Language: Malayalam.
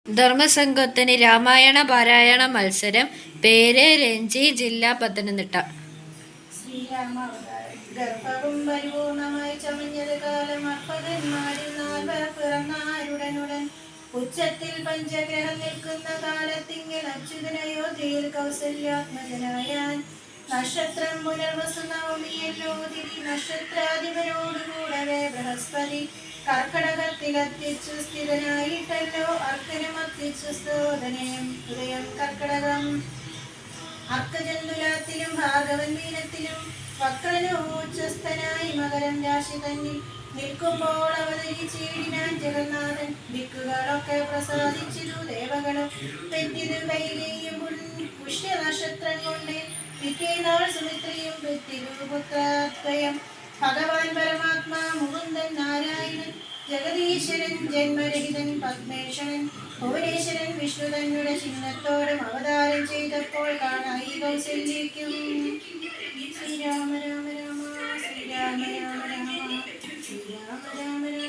ധർമ്മസംഘത്തിന് രാമായണ പാരായണ മത്സരം. പേര് രഞ്ജി. ജില്ല പത്തനംതിട്ട. ശ്രീരാമാവതാരം. ഗർഭവും പരിപൂർണമായി ചമഞ്ഞത് കാലം അർപ്പകന്മാരിൽ നാൽവർ പിറന്നാരുടനുടൻ ഉച്ചത്തിൽ പഞ്ചഗ്രഹം നിൽക്കുന്ന കാലത്തിങ്കൽ അച്യുതൻ അയോധ്യയിൽ കൗസല്യാത്മജനായാൻ. നക്ഷത്രം പുനർവസു നവമിയല്ലോ തിരി. നക്ഷത്രാധിപനോടുകൂടവേ ബൃഹസ്പതി കർക്കടകത്തിലെത്തിച്ചു സ്ഥിതനായിട്ടല്ലോ അർക്കനമത്തിച്ചു സ്തോതനയം ഉദയം കർക്കടകം. അർക്കജന്തുലാത്തിലും ഭാർഗവൻ മീനത്തിലും വക്രനോച്ചസ്ഥനായി മകരം രാശി തന്നിൽ നിൽക്കുമ്പോൾ അവതരിച്ചീടിനാൻ ജഗന്നാഥൻ. ദിക്കുകളൊക്കെ പ്രസാദിച്ചിരു ദേവകളും പെറ്റിതു കൈകയും പുഷ്യ നക്ഷത്രം കൊണ്ട് പിറ്റേനാൾ സുമിത്രയും പെറ്റിരു പുത്രദ്വയം. ഭഗവാൻ പരമാത്മാ മുകുന്ദൻ നാരായണൻ ജഗദീശ്വരൻ ജന്മരഹിതൻ പത്മേശ്വരൻ ഭുവനേശ്വരൻ വിഷ്ണു തന്നുടെ ചിഹ്നത്തോടും അവതാരം ചെയ്തപ്പോൾ കാണായി കൗസല്യയ്ക്കും. ശ്രീരാമ രാമ രാമ ശ്രീരാമ രാമ രാമ ശ്രീരാമ രാമ രാമ.